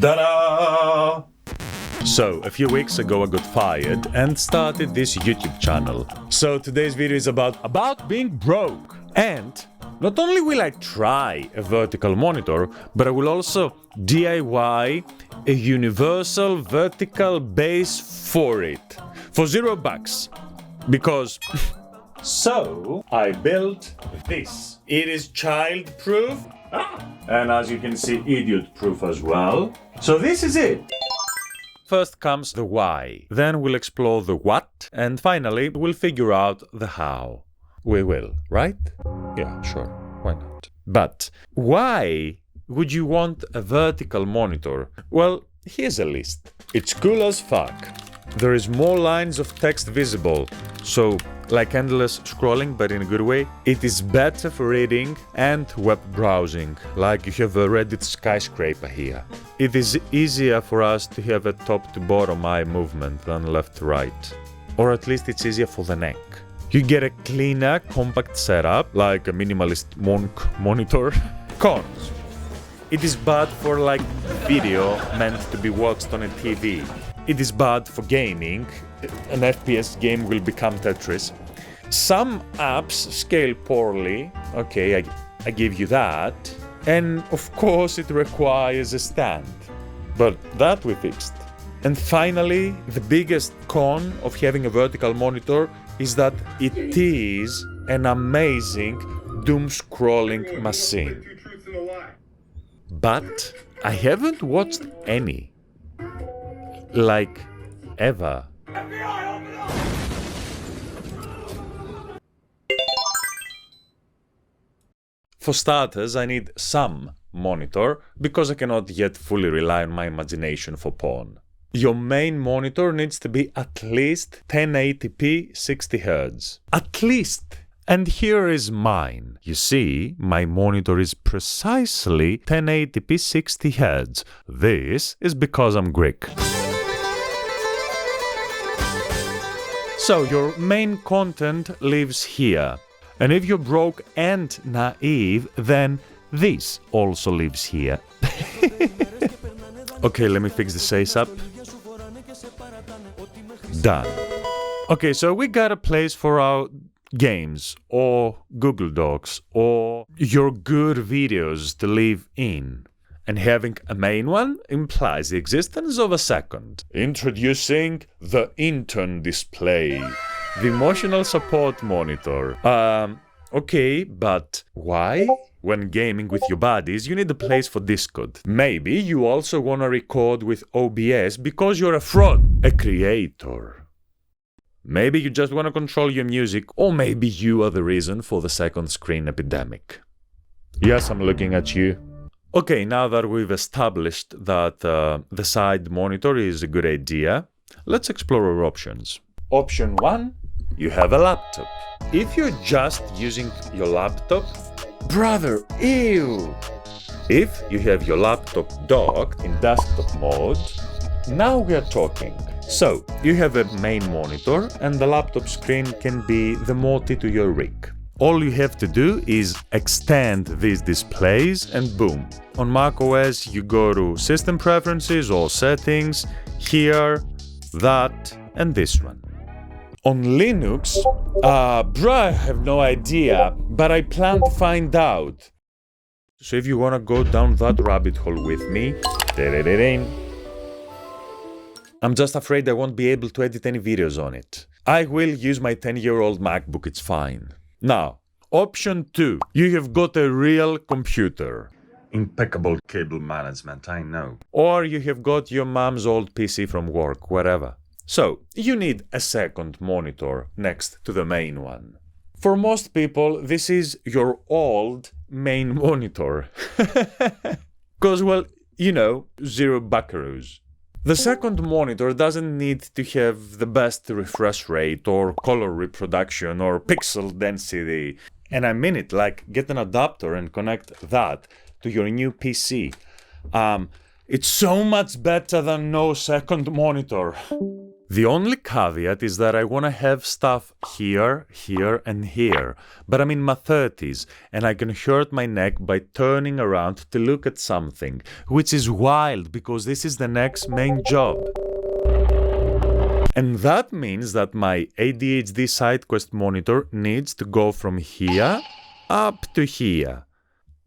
Ta-daa! So, a few weeks ago I got fired and started this YouTube channel. So today's video is about being broke. And not only will I try a vertical monitor, but I will also DIY a universal vertical base for it. For $0. Because... So, I built this. It is child-proof. And as you can see, idiot-proof as well. So this is it. First comes the why, then we'll explore the what, and finally we'll figure out the how. We will, right? Yeah, sure, why not? But why would you want a vertical monitor? Well, here's a list. It's cool as fuck. There is more lines of text visible, so like endless scrolling, but in a good way. It is better for reading and web browsing, like you have a Reddit skyscraper here. It is easier for us to have a top to bottom eye movement than left to right. Or at least it's easier for the neck. You get a cleaner, compact setup, like a minimalist monk monitor. Cons. It is bad for like video meant to be watched on a TV. It is bad for gaming. An FPS game will become Tetris. Some apps scale poorly. Okay, I give you that. And of course it requires a stand. But that we fixed. And finally, the biggest con of having a vertical monitor is that it is an amazing doom-scrolling machine. But I haven't watched any. Like, ever. For starters, I need some monitor, because I cannot yet fully rely on my imagination for porn. Your main monitor needs to be at least 1080p 60Hz. At least! And here is mine. You see, my monitor is precisely 1080p 60Hz. This is because I'm Greek. So, your main content lives here. And if you're broke and naive, then this also lives here. Okay, let me fix the face up. Done. Okay, so we got a place for our games, or Google Docs, or your good videos to live in. And having a main one implies the existence of a second. Introducing the intern display. The emotional support monitor. Okay, but why? When gaming with your buddies, you need a place for Discord. Maybe you also want to record with OBS because you're a fraud, a creator. Maybe you just want to control your music, or maybe you are the reason for the second screen epidemic. Yes, I'm looking at you. Okay, now that we've established that the side monitor is a good idea, let's explore our options. Option 1, you have a laptop. If you're just using your laptop, brother, ew! If you have your laptop docked in desktop mode, now we are talking. So, you have a main monitor and the laptop screen can be the multi to your rig. All you have to do is extend these displays and boom. On macOS, you go to System Preferences or Settings, here, that, and this one. On Linux, bruh, I have no idea, but I plan to find out. So if you wanna go down that rabbit hole with me, I'm just afraid I won't be able to edit any videos on it. I will use my 10-year-old MacBook, it's fine. Now, option 2, you have got a real computer. Impeccable cable management, I know. Or you have got your mom's old PC from work, whatever. So, you need a second monitor next to the main one. For most people, this is your old main monitor. Because, well, you know, zero buckaroos. The second monitor doesn't need to have the best refresh rate or color reproduction or pixel density. And I mean it, like get an adapter and connect that to your new PC. It's so much better than no second monitor. The only caveat is that I want to have stuff here, here, and here. But I'm in my 30s, and I can hurt my neck by turning around to look at something, which is wild because this is the neck's main job. And that means that my ADHD SideQuest monitor needs to go from here up to here.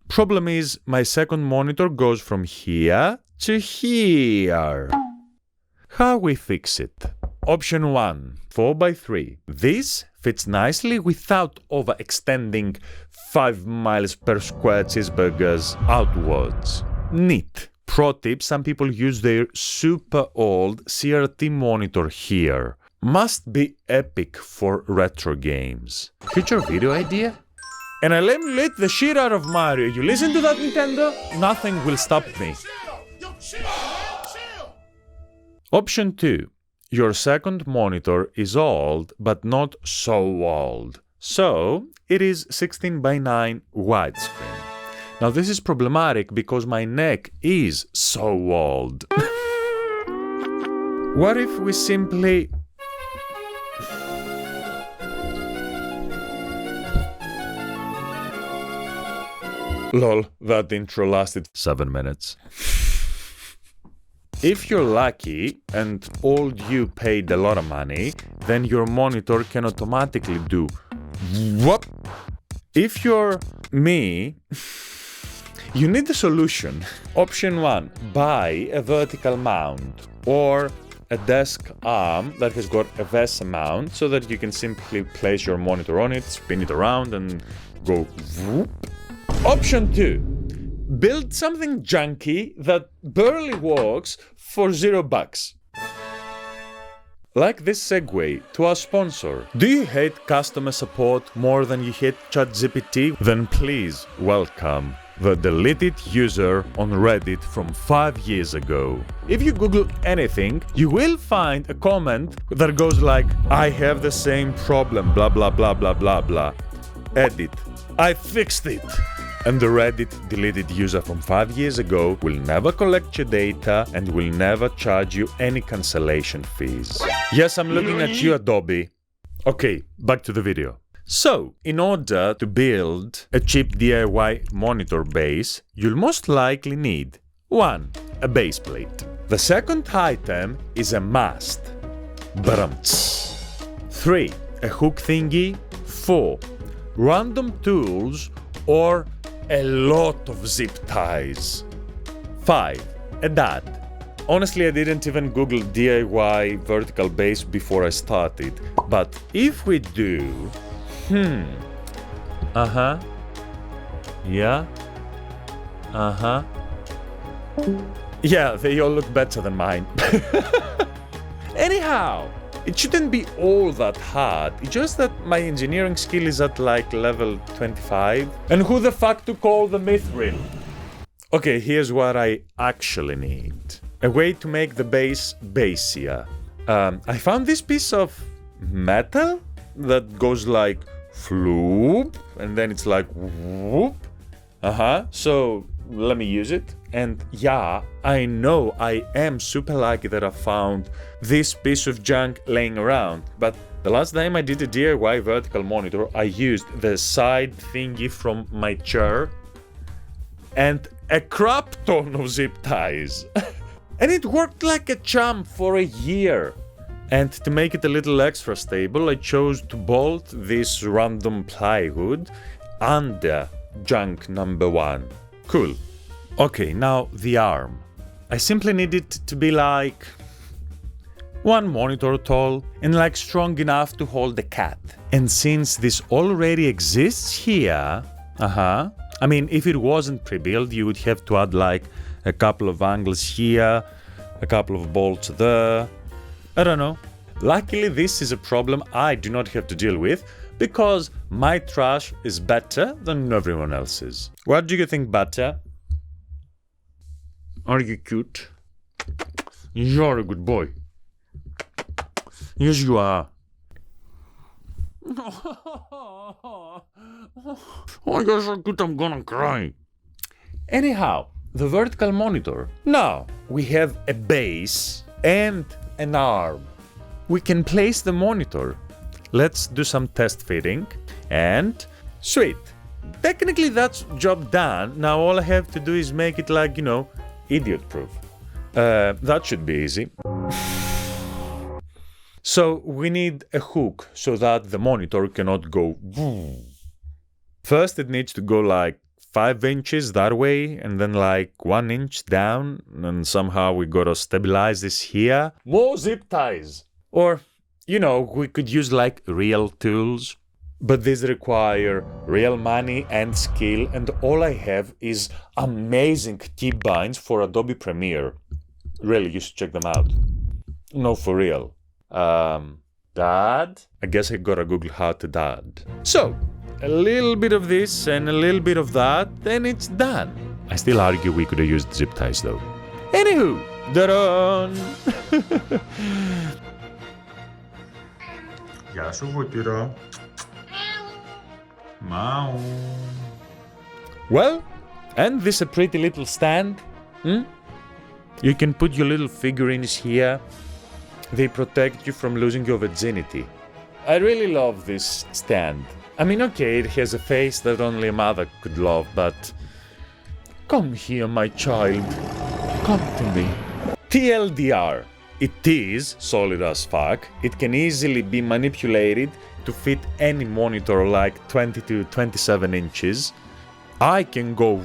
Problem is, my second monitor goes from here to here. How we fix it? Option 1, 4x3. This fits nicely without overextending 5 miles per square cheeseburgers outwards. Neat. Pro tip, some people use their super old CRT monitor here. Must be epic for retro games. Future video idea? And I'll emulate the shit out of Mario. You listen to that, Nintendo? Nothing will stop me. Option 2. Your second monitor is old, but not so old. So, it is 16:9 widescreen. Now this is problematic because my neck is so old. What if we simply... Lol, that intro lasted 7 minutes. If you're lucky and old you paid a lot of money, then your monitor can automatically do whoop. If you're me, you need a solution. Option 1, buy a vertical mount or a desk arm that has got a VESA mount so that you can simply place your monitor on it, spin it around and go whoop. Option 2, build something junky that barely works for $0. Like this segue to our sponsor. Do you hate customer support more than you hate ChatGPT? Then please welcome the deleted user on Reddit from 5 years ago. If you Google anything, you will find a comment that goes like, I have the same problem, blah blah blah blah blah blah. Edit. I fixed it. And the Reddit deleted user from 5 years ago will never collect your data and will never charge you any cancellation fees. Yes, I'm looking at you, Adobe. Okay, back to the video. So, in order to build a cheap DIY monitor base, you'll most likely need 1. A base plate. The second item is a mast. Brumts. 3. A hook thingy. 4. Random tools or a lot of zip ties. 5. A dad. Honestly, I didn't even Google DIY vertical base before I started, but if we do... Yeah. Yeah, they all look better than mine. Anyhow, it shouldn't be all that hard, it's just that my engineering skill is at like level 25. And who the fuck to call the mithril? Okay, here's what I actually need. A way to make the base basier. I found this piece of metal that goes like floop, and then it's like whoop. So let me use it. And yeah, I know I am super lucky that I found this piece of junk laying around, but the last time I did a DIY vertical monitor, I used the side thingy from my chair and a crap ton of zip ties. And it worked like a champ for a year. And to make it a little extra stable, I chose to bolt this random plywood under junk number 1. Cool. Okay, now the arm. I simply need it to be like 1 monitor tall and like strong enough to hold a cat. And since this already exists here, I mean, if it wasn't pre-built, you would have to add like a couple of angles here, a couple of bolts there. I don't know. Luckily, this is a problem I do not have to deal with because my trash is better than everyone else's. What do you think, Butter? Are you cute? You're a good boy. Yes, you are. Oh, you're so cute, I'm gonna cry. Anyhow, the vertical monitor. Now, we have a base and an arm. we can place the monitor. Let's do some test fitting. And sweet. Technically that's job done. Now all I have to do is make it like, idiot proof. That should be easy. So we need a hook so that the monitor cannot go. First it needs to go like 5 inches that way and then like 1 inch down, and somehow we gotta stabilize this here. More zip ties! Or, we could use like real tools. But these require real money and skill, and all I have is amazing keybinds for Adobe Premiere. Really, you should check them out. No, for real. Dad? I guess I gotta Google how to dad. So, a little bit of this and a little bit of that, then it's done. I still argue we could have used zip ties though. Anywho, da-dun! Γεια σου βούτυρο. Meow. Well, and this a pretty little stand? You can put your little figurines here. They protect you from losing your virginity. I really love this stand. I mean, okay, it has a face that only a mother could love, but... Come here, my child. Come to me. TLDR. It is solid as fuck. It can easily be manipulated to fit any monitor like 20 to 27 inches. I can go...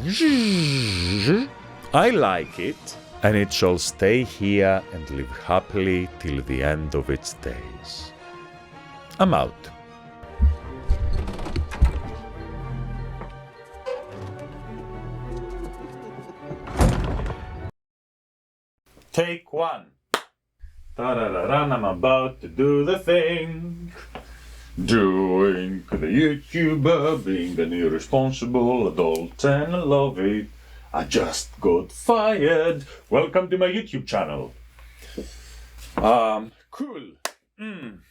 I like it. And it shall stay here and live happily till the end of its days. I'm out. Take 1. Ta-da-da-da, I'm about to do the thing. Doing the YouTuber, being an irresponsible adult, and I love it. I just got fired. Welcome to my YouTube channel. Cool.